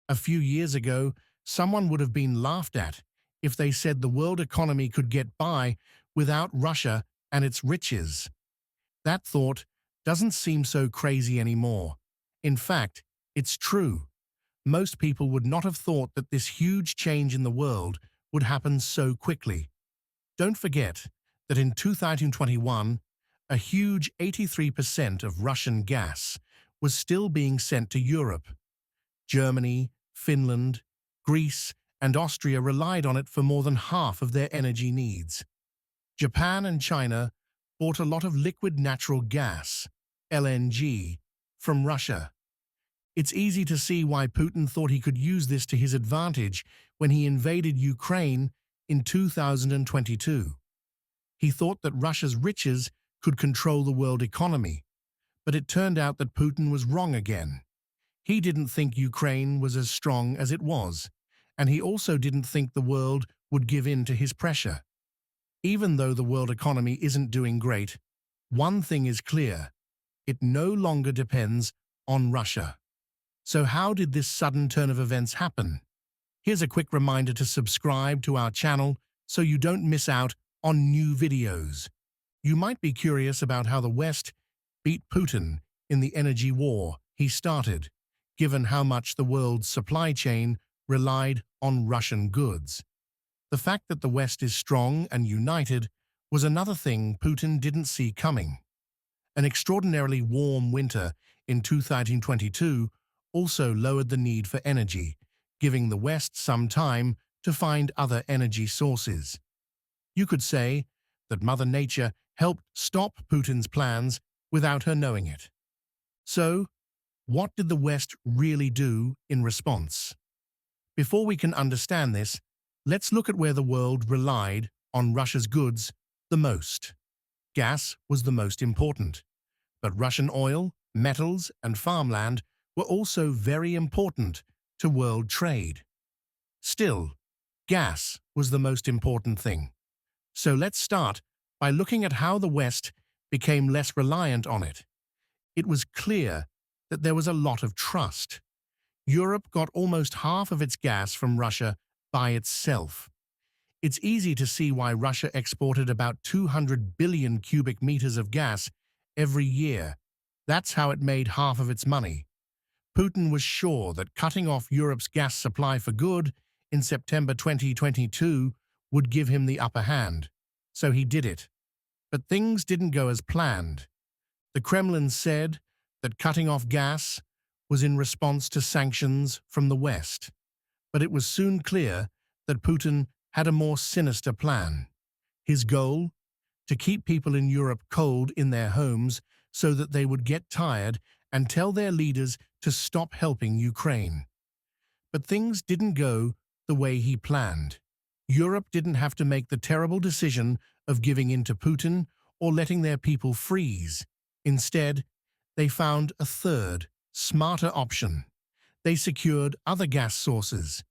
A few years ago, someone would have been laughed at if they said the world economy could get by without Russia and its riches. That thought doesn't seem so crazy anymore. In fact, it's true. Most people would not have thought that this huge change in the world would happen so quickly. Don't forget that in 2021, a huge 83% of Russian gas was still being sent to Europe. Germany, Finland, Greece, and Austria relied on it for more than half of their energy needs. Japan and China bought a lot of liquid natural gas, LNG, from Russia. It's easy to see why Putin thought he could use this to his advantage when he invaded Ukraine in 2022. He thought that Russia's riches could control the world economy, but it turned out that Putin was wrong again. He didn't think Ukraine was as strong as it was, and he also didn't think the world would give in to his pressure. Even though the world economy isn't doing great, one thing is clear: it no longer depends on Russia. So how did this sudden turn of events happen? Here's a quick reminder to subscribe to our channel so you don't miss out on new videos. You might be curious about how the West beat Putin in the energy war he started, given how much the world's supply chain relied on Russian goods. The fact that the West is strong and united was another thing Putin didn't see coming. An extraordinarily warm winter in 2022 also lowered the need for energy, giving the West some time to find other energy sources. You could say that Mother Nature helped stop Putin's plans without her knowing it. So, what did the West really do in response? Before we can understand this, let's look at where the world relied on Russia's goods the most. Gas was the most important, but Russian oil, metals, and farmland were also very important to world trade. Still, gas was the most important thing. So let's start by looking at how the West became less reliant on it. It was clear that there was a lot of trust. Europe got almost half of its gas from Russia by itself. It's easy to see why Russia exported about 200 billion cubic meters of gas every year. That's how it made half of its money. Putin was sure that cutting off Europe's gas supply for good in September 2022 would give him the upper hand, so he did it. But things didn't go as planned. The Kremlin said that cutting off gas was in response to sanctions from the West, but it was soon clear that Putin had a more sinister plan. His goal? To keep people in Europe cold in their homes so that they would get tired and tell their leaders to stop helping Ukraine. But things didn't go the way he planned. Europe didn't have to make the terrible decision of giving in to Putin or letting their people freeze. Instead, they found a third, smarter option. They secured other gas sources.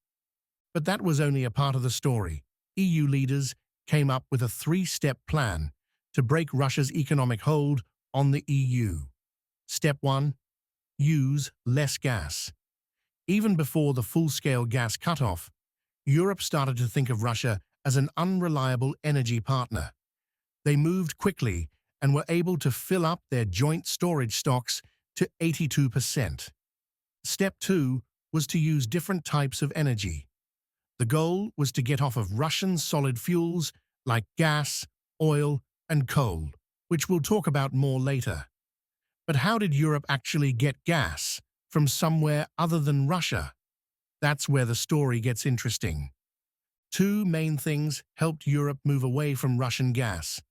But that was only a part of the story. EU leaders came up with a three-step plan to break Russia's economic hold on the EU. Step 1. Use less gas. Even before the full-scale gas cutoff, Europe started to think of Russia as an unreliable energy partner. They moved quickly and were able to fill up their joint storage stocks to 82%. Step 2 was to use different types of energy. The goal was to get off of Russian solid fuels like gas, oil, and coal, which we'll talk about more later. But how did Europe actually get gas from somewhere other than Russia? That's where the story gets interesting. Two main things helped Europe move away from Russian gas.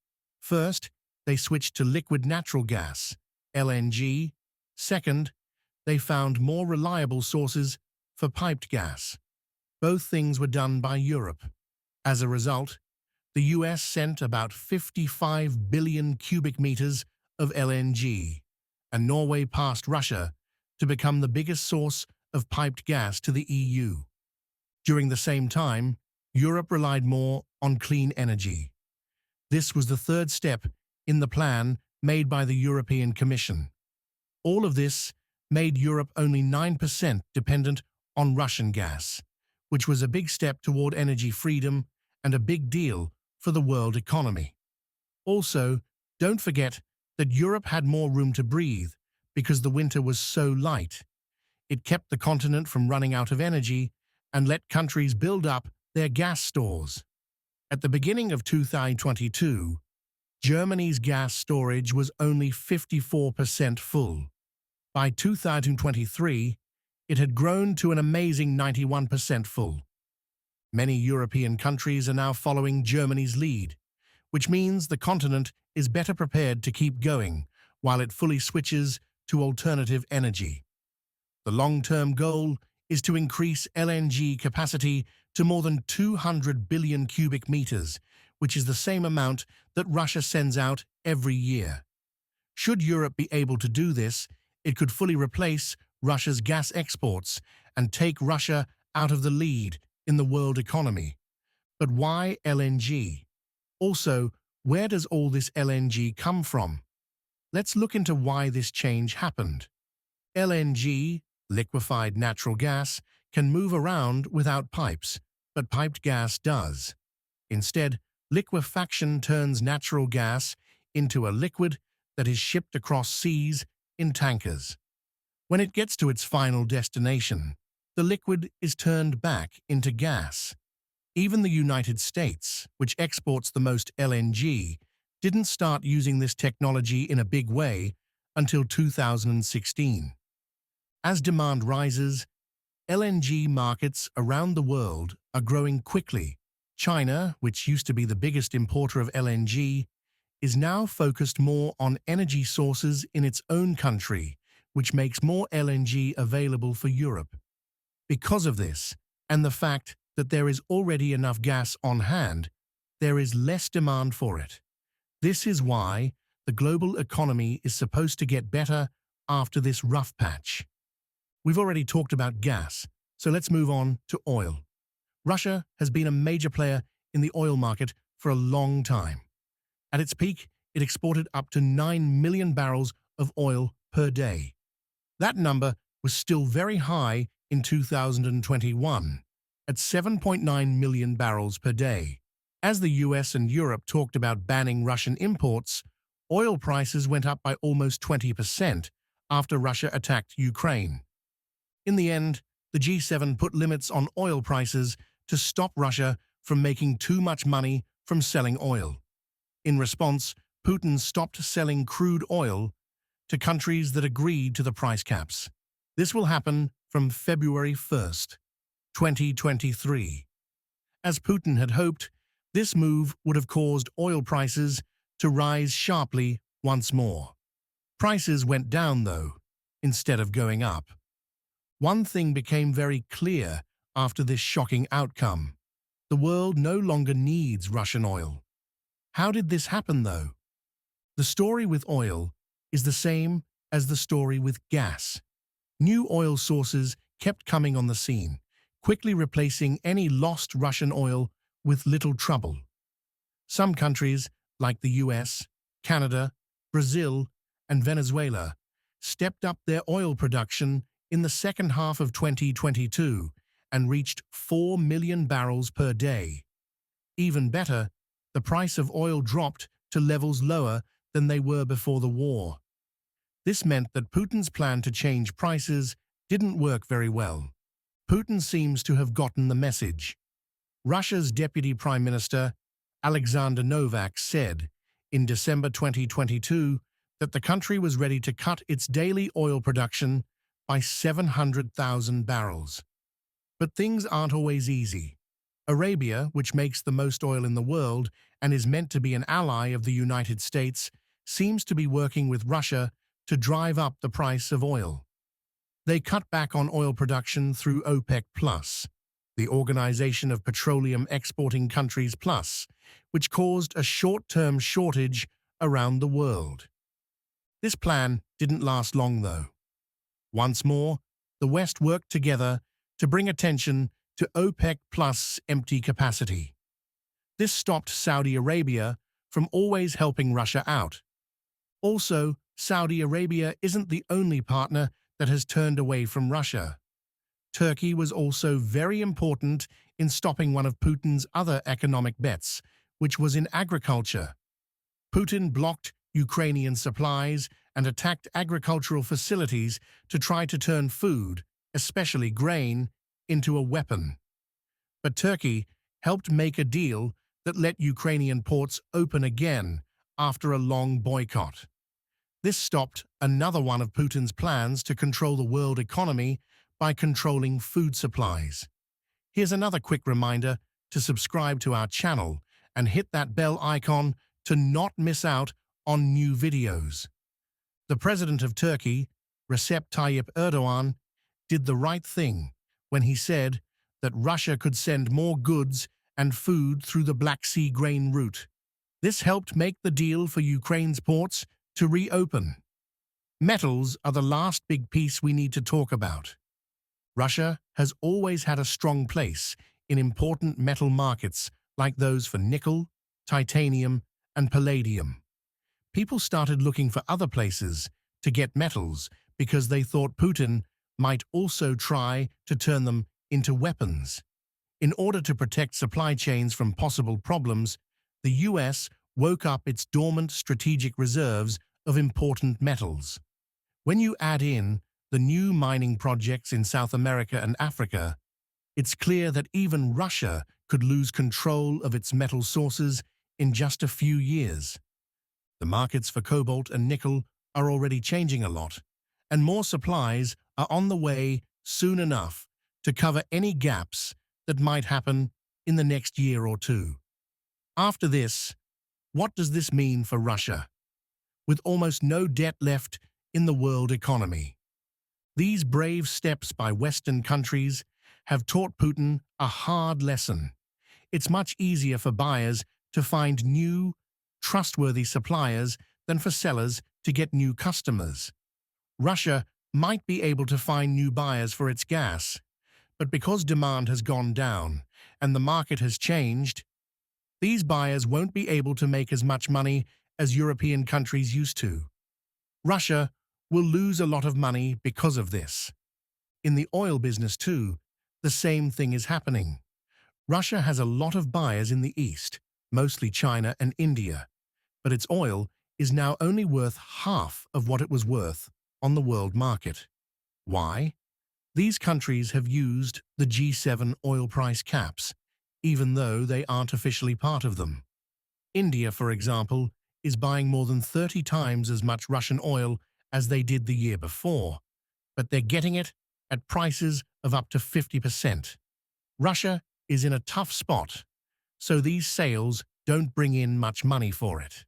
First, they switched to liquid natural gas, LNG. Second, they found more reliable sources for piped gas. Both things were done by Europe. As a result, the US sent about 55 billion cubic meters of LNG, and Norway passed Russia to become the biggest source of piped gas to the EU. During the same time, Europe relied more on clean energy. This was the third step in the plan made by the European Commission. All of this made Europe only 9% dependent on Russian gas, which was a big step toward energy freedom and a big deal for the world economy. Also, don't forget that Europe had more room to breathe because the winter was so light. It kept the continent from running out of energy and let countries build up their gas stores. At the beginning of 2022, Germany's gas storage was only 54% full. By 2023, it had grown to an amazing 91% full. Many European countries are now following Germany's lead, which means the continent is better prepared to keep going while it fully switches to alternative energy. The long-term goal is to increase LNG capacity to more than 200 billion cubic meters, which is the same amount that Russia sends out every year. Should Europe be able to do this, it could fully replace Russia's gas exports and take Russia out of the lead in the world economy. But why LNG? Also, where does all this LNG come from? Let's look into why this change happened. LNG, liquefied natural gas, can move around without pipes, but piped gas does. Instead, liquefaction turns natural gas into a liquid that is shipped across seas in tankers. When it gets to its final destination, the liquid is turned back into gas. Even the United States, which exports the most LNG, didn't start using this technology in a big way until 2016. As demand rises, LNG markets around the world are growing quickly. China, which used to be the biggest importer of LNG, is now focused more on energy sources in its own country, which makes more LNG available for Europe. Because of this, and the fact that there is already enough gas on hand, there is less demand for it. This is why the global economy is supposed to get better after this rough patch. We've already talked about gas, so let's move on to oil. Russia has been a major player in the oil market for a long time. At its peak, it exported up to 9 million barrels of oil per day. That number was still very high in 2021, at 7.9 million barrels per day. As the US and Europe talked about banning Russian imports, oil prices went up by almost 20% after Russia attacked Ukraine. In the end, the G7 put limits on oil prices to stop Russia from making too much money from selling oil. In response, Putin stopped selling crude oil to countries that agreed to the price caps. This will happen from February 1st, 2023. As Putin had hoped, this move would have caused oil prices to rise sharply once more. Prices went down, though, instead of going up. One thing became very clear after this shocking outcome. The world no longer needs Russian oil. How did this happen, though? The story with oil is the same as the story with gas. New oil sources kept coming on the scene, quickly replacing any lost Russian oil with little trouble. Some countries, like the US, Canada, Brazil, and Venezuela, stepped up their oil production in the second half of 2022 and reached 4 million barrels per day. Even better, the price of oil dropped to levels lower than they were before the war. This meant that Putin's plan to change prices didn't work very well. Putin seems to have gotten the message. Russia's Deputy Prime Minister, Alexander Novak, said in December 2022 that the country was ready to cut its daily oil production by 700,000 barrels. But things aren't always easy. Arabia, which makes the most oil in the world and is meant to be an ally of the United States, seems to be working with Russia to drive up the price of oil. They cut back on oil production through OPEC+, the Organization of Petroleum Exporting Countries Plus, which caused a short-term shortage around the world. This plan didn't last long, though. Once more, the West worked together to bring attention to OPEC Plus' empty capacity. This stopped Saudi Arabia from always helping Russia out. Also, Saudi Arabia isn't the only partner that has turned away from Russia. Turkey was also very important in stopping one of Putin's other economic bets, which was in agriculture. Putin blocked Ukrainian supplies and attacked agricultural facilities to try to turn food, especially grain, into a weapon. But Turkey helped make a deal that let Ukrainian ports open again after a long boycott. This stopped another one of Putin's plans to control the world economy by controlling food supplies. Here's another quick reminder to subscribe to our channel and hit that bell icon to not miss out on new videos. The president of Turkey, Recep Tayyip Erdogan, did the right thing when he said that Russia could send more goods and food through the Black Sea grain route. This helped make the deal for Ukraine's ports to reopen. Metals are the last big piece we need to talk about. Russia has always had a strong place in important metal markets like those for nickel, titanium, and palladium. People started looking for other places to get metals because they thought Putin might also try to turn them into weapons. In order to protect supply chains from possible problems, the US woke up its dormant strategic reserves of important metals. When you add in the new mining projects in South America and Africa, it's clear that even Russia could lose control of its metal sources in just a few years. The markets for cobalt and nickel are already changing a lot, and more supplies are on the way soon enough to cover any gaps that might happen in the next year or two. After this, what does this mean for Russia? With almost no debt left in the world economy, these brave steps by Western countries have taught Putin a hard lesson. It's much easier for buyers to find new, trustworthy suppliers than for sellers to get new customers. Russia might be able to find new buyers for its gas, but because demand has gone down and the market has changed, these buyers won't be able to make as much money as European countries used to. Russia will lose a lot of money because of this. In the oil business too, the same thing is happening. Russia has a lot of buyers in the East, mostly China and India, but its oil is now only worth half of what it was worth on the world market. Why? These countries have used the G7 oil price caps, even though they aren't officially part of them. India, for example, is buying more than 30 times as much Russian oil as they did the year before, but they're getting it at prices of up to 50%. Russia is in a tough spot, so these sales don't bring in much money for it.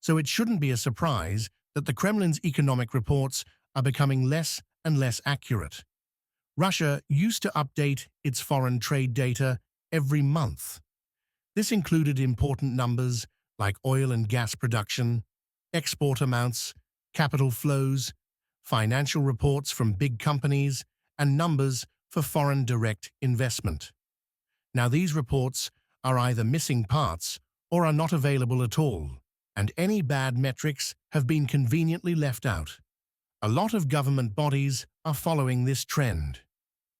So it shouldn't be a surprise that the Kremlin's economic reports are becoming less and less accurate. Russia used to update its foreign trade data every month. This included important numbers like oil and gas production, export amounts, capital flows, financial reports from big companies, and numbers for foreign direct investment. Now these reports are either missing parts or are not available at all, and any bad metrics have been conveniently left out. A lot of government bodies are following this trend.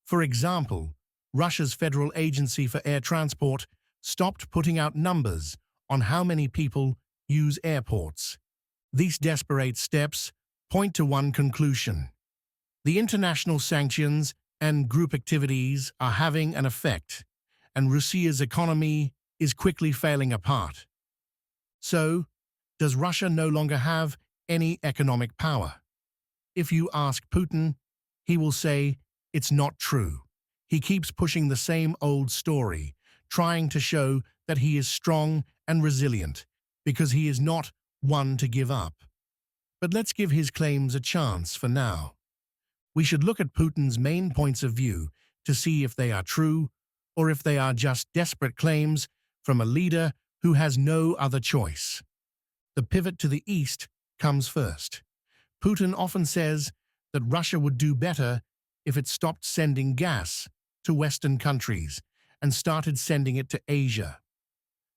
For example, Russia's Federal Agency for Air Transport stopped putting out numbers on how many people use airports. These desperate steps point to one conclusion. The international sanctions and group activities are having an effect, and Russia's economy is quickly failing apart. So, does Russia no longer have any economic power? If you ask Putin, he will say it's not true. He keeps pushing the same old story, trying to show that he is strong and resilient, because he is not one to give up. But let's give his claims a chance for now. We should look at Putin's main points of view to see if they are true or if they are just desperate claims from a leader who has no other choice. The pivot to the east comes first. Putin often says that Russia would do better if it stopped sending gas to Western countries and started sending it to Asia.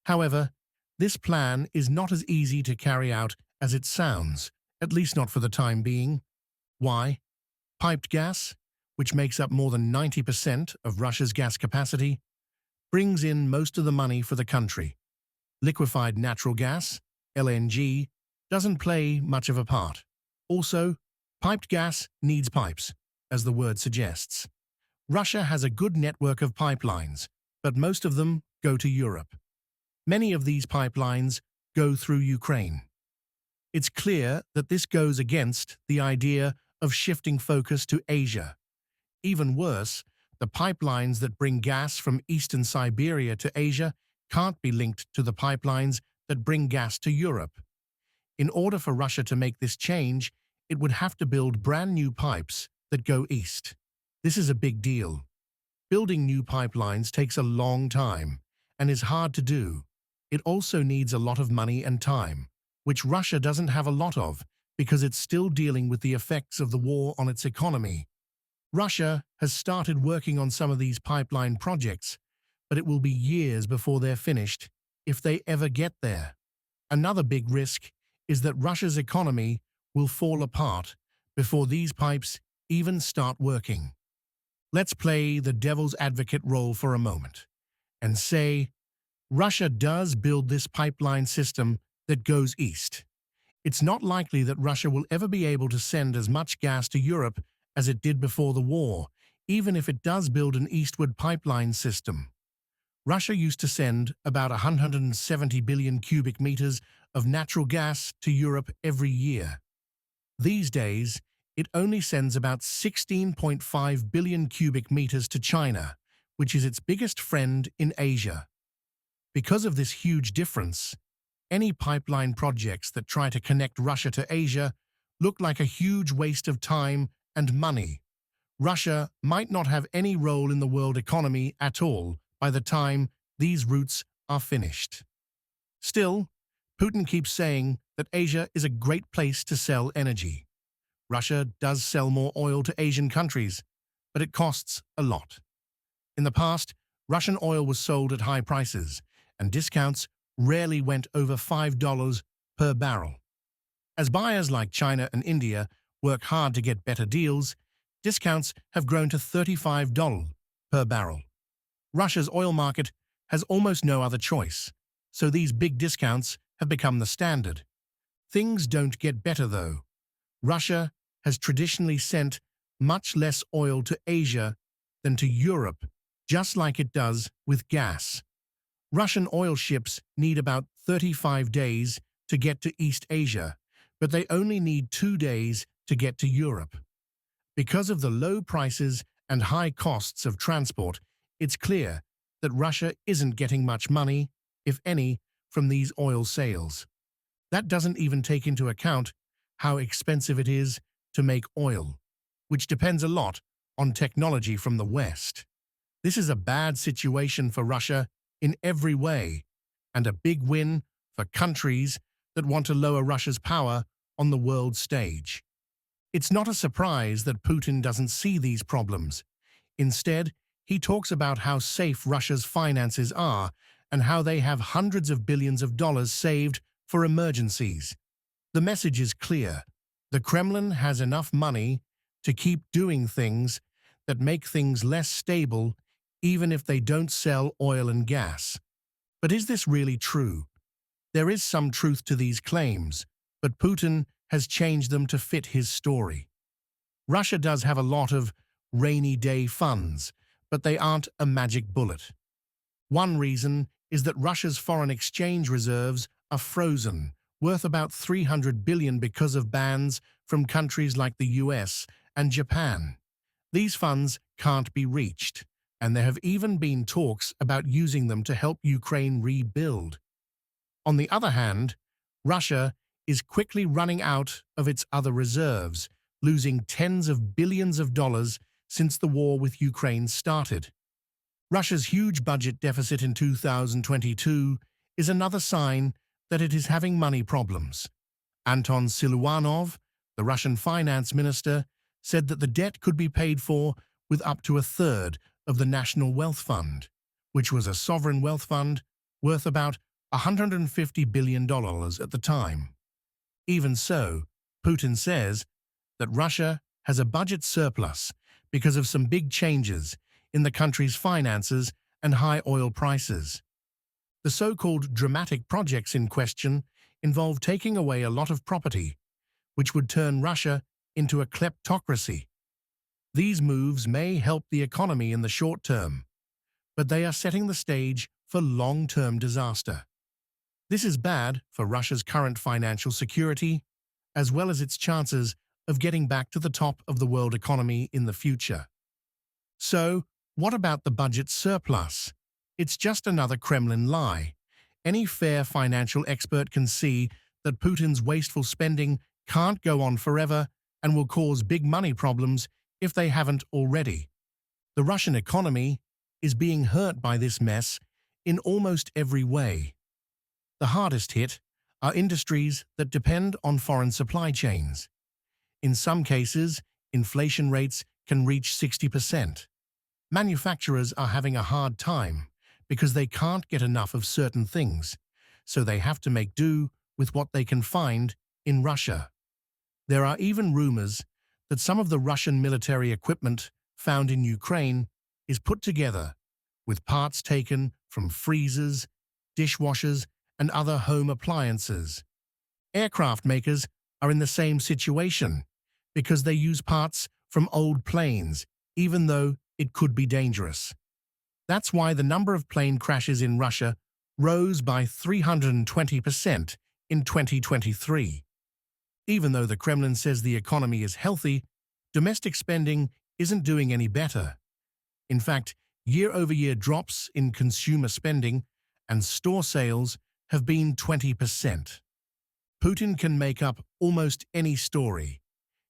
However, this plan is not as easy to carry out as it sounds, at least not for the time being. Why? Piped gas? which makes up more than 90% of Russia's gas capacity, brings in most of the money for the country. Liquefied natural gas, LNG, doesn't play much of a part. Also, piped gas needs pipes, as the word suggests. Russia has a good network of pipelines, but most of them go to Europe. Many of these pipelines go through Ukraine. It's clear that this goes against the idea of shifting focus to Asia. Even worse, the pipelines that bring gas from eastern Siberia to Asia can't be linked to the pipelines that bring gas to Europe. In order for Russia to make this change, it would have to build brand new pipes that go east. This is a big deal. Building new pipelines takes a long time and is hard to do. It also needs a lot of money and time, which Russia doesn't have a lot of because it's still dealing with the effects of the war on its economy. Russia has started working on some of these pipeline projects, but it will be years before they're finished, if they ever get there. Another big risk is that Russia's economy will fall apart before these pipes even start working. Let's play the devil's advocate role for a moment and say Russia does build this pipeline system that goes east. It's not likely that Russia will ever be able to send as much gas to Europe as it did before the war, even if it does build an eastward pipeline system. Russia used to send about 170 billion cubic meters of natural gas to Europe every year. These days, it only sends about 16.5 billion cubic meters to China, which is its biggest friend in Asia. Because of this huge difference, any pipeline projects that try to connect Russia to Asia look like a huge waste of time and money. Russia might not have any role in the world economy at all by the time these routes are finished. Still, Putin keeps saying that Asia is a great place to sell energy. Russia does sell more oil to Asian countries, but it costs a lot. In the past, Russian oil was sold at high prices, and discounts rarely went over $5 per barrel. As buyers like China and India work hard to get better deals, discounts have grown to $35 per barrel. Russia's oil market has almost no other choice, so these big discounts have become the standard. Things don't get better, though. Russia has traditionally sent much less oil to Asia than to Europe, just like it does with gas. Russian oil ships need about 35 days to get to East Asia, but they only need 2 days to get to Europe. Because of the low prices and high costs of transport, it's clear that Russia isn't getting much money, if any, from these oil sales. That doesn't even take into account how expensive it is to make oil, which depends a lot on technology from the West. This is a bad situation for Russia in every way, and a big win for countries that want to lower Russia's power on the world stage. It's not a surprise that Putin doesn't see these problems. Instead, he talks about how safe Russia's finances are and how they have hundreds of billions of dollars saved for emergencies. The message is clear. The Kremlin has enough money to keep doing things that make things less stable, even if they don't sell oil and gas. But is this really true? There is some truth to these claims, but Putin has changed them to fit his story. Russia does have a lot of rainy day funds, but they aren't a magic bullet. One reason is that Russia's foreign exchange reserves are frozen, worth about $300 billion because of bans from countries like the US and Japan. These funds can't be reached, and there have even been talks about using them to help Ukraine rebuild. On the other hand, Russia is quickly running out of its other reserves, losing tens of billions of dollars since the war with Ukraine started. Russia's huge budget deficit in 2022 is another sign that it is having money problems. Anton Siluanov, the Russian finance minister, said that the debt could be paid for with up to a third of the National Wealth Fund, which was a sovereign wealth fund worth about $150 billion at the time. Even so, Putin says that Russia has a budget surplus because of some big changes in the country's finances and high oil prices. The so-called dramatic projects in question involve taking away a lot of property, which would turn Russia into a kleptocracy. These moves may help the economy in the short term, but they are setting the stage for long-term disaster. This is bad for Russia's current financial security, as well as its chances of getting back to the top of the world economy in the future. So, what about the budget surplus? It's just another Kremlin lie. Any fair financial expert can see that Putin's wasteful spending can't go on forever and will cause big money problems if they haven't already. The Russian economy is being hurt by this mess in almost every way. The hardest hit are industries that depend on foreign supply chains. In some cases, inflation rates can reach 60%. Manufacturers are having a hard time because they can't get enough of certain things, so they have to make do with what they can find in Russia. There are even rumors that some of the Russian military equipment found in Ukraine is put together with parts taken from freezers, dishwashers, and other home appliances. Aircraft makers are in the same situation because they use parts from old planes, even though it could be dangerous. That's why the number of plane crashes in Russia rose by 320% in 2023. Even though the Kremlin says the economy is healthy, domestic spending isn't doing any better. In fact, year-over-year drops in consumer spending and store sales have been 20%. Putin can make up almost any story.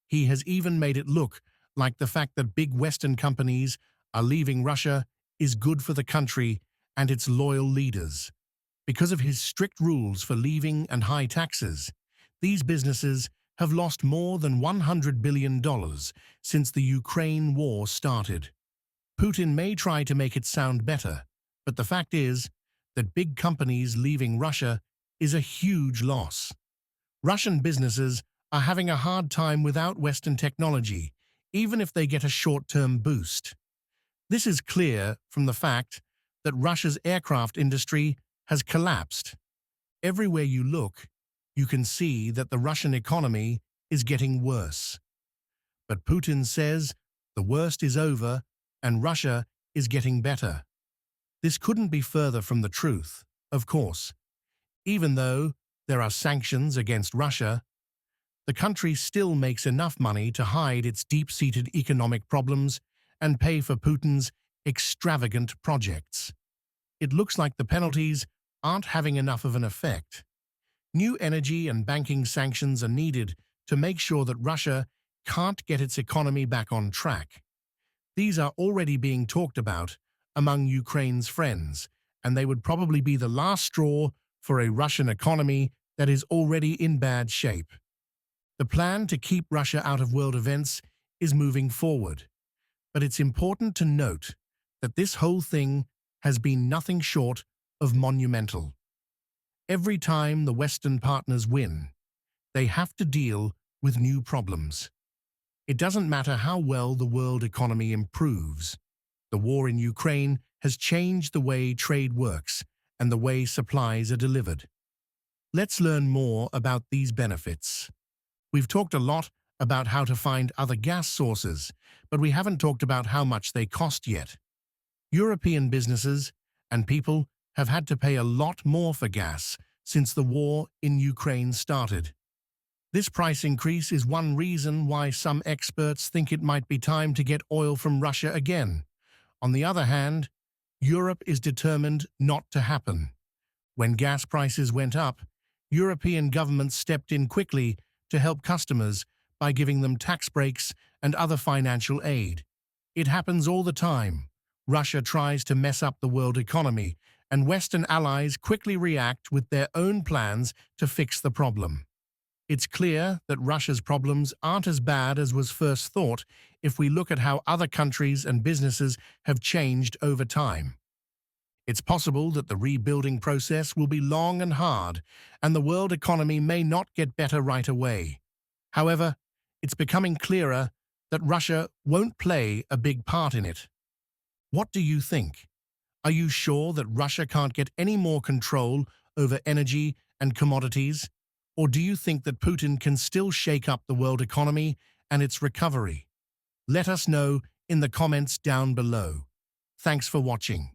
He has even made it look like the fact that big Western companies are leaving Russia is good for the country and its loyal leaders. Because of his strict rules for leaving and high taxes, these businesses have lost more than $100 billion since the Ukraine war started. Putin may try to make it sound better, but the fact is that big companies leaving Russia is a huge loss. Russian businesses are having a hard time without Western technology, even if they get a short-term boost. This is clear from the fact that Russia's aircraft industry has collapsed. Everywhere you look, you can see that the Russian economy is getting worse. But Putin says the worst is over and Russia is getting better. This couldn't be further from the truth, of course. Even though there are sanctions against Russia, the country still makes enough money to hide its deep-seated economic problems and pay for Putin's extravagant projects. It looks like the penalties aren't having enough of an effect. New energy and banking sanctions are needed to make sure that Russia can't get its economy back on track. These are already being talked about among Ukraine's friends, and they would probably be the last straw for a Russian economy that is already in bad shape. The plan to keep Russia out of world events is moving forward, but it's important to note that this whole thing has been nothing short of monumental. Every time the Western partners win, they have to deal with new problems. It doesn't matter how well the world economy improves. The war in Ukraine has changed the way trade works and the way supplies are delivered. Let's learn more about these benefits. We've talked a lot about how to find other gas sources, but we haven't talked about how much they cost yet. European businesses and people have had to pay a lot more for gas since the war in Ukraine started. This price increase is one reason why some experts think it might be time to get oil from Russia again. On the other hand, Europe is determined not to happen. When gas prices went up, European governments stepped in quickly to help customers by giving them tax breaks and other financial aid. It happens all the time. Russia tries to mess up the world economy, and Western allies quickly react with their own plans to fix the problem. It's clear that Russia's problems aren't as bad as was first thought if we look at how other countries and businesses have changed over time. It's possible that the rebuilding process will be long and hard, and the world economy may not get better right away. However, it's becoming clearer that Russia won't play a big part in it. What do you think? Are you sure that Russia can't get any more control over energy and commodities? Or do you think that Putin can still shake up the world economy and its recovery? Let us know in the comments down below. Thanks for watching.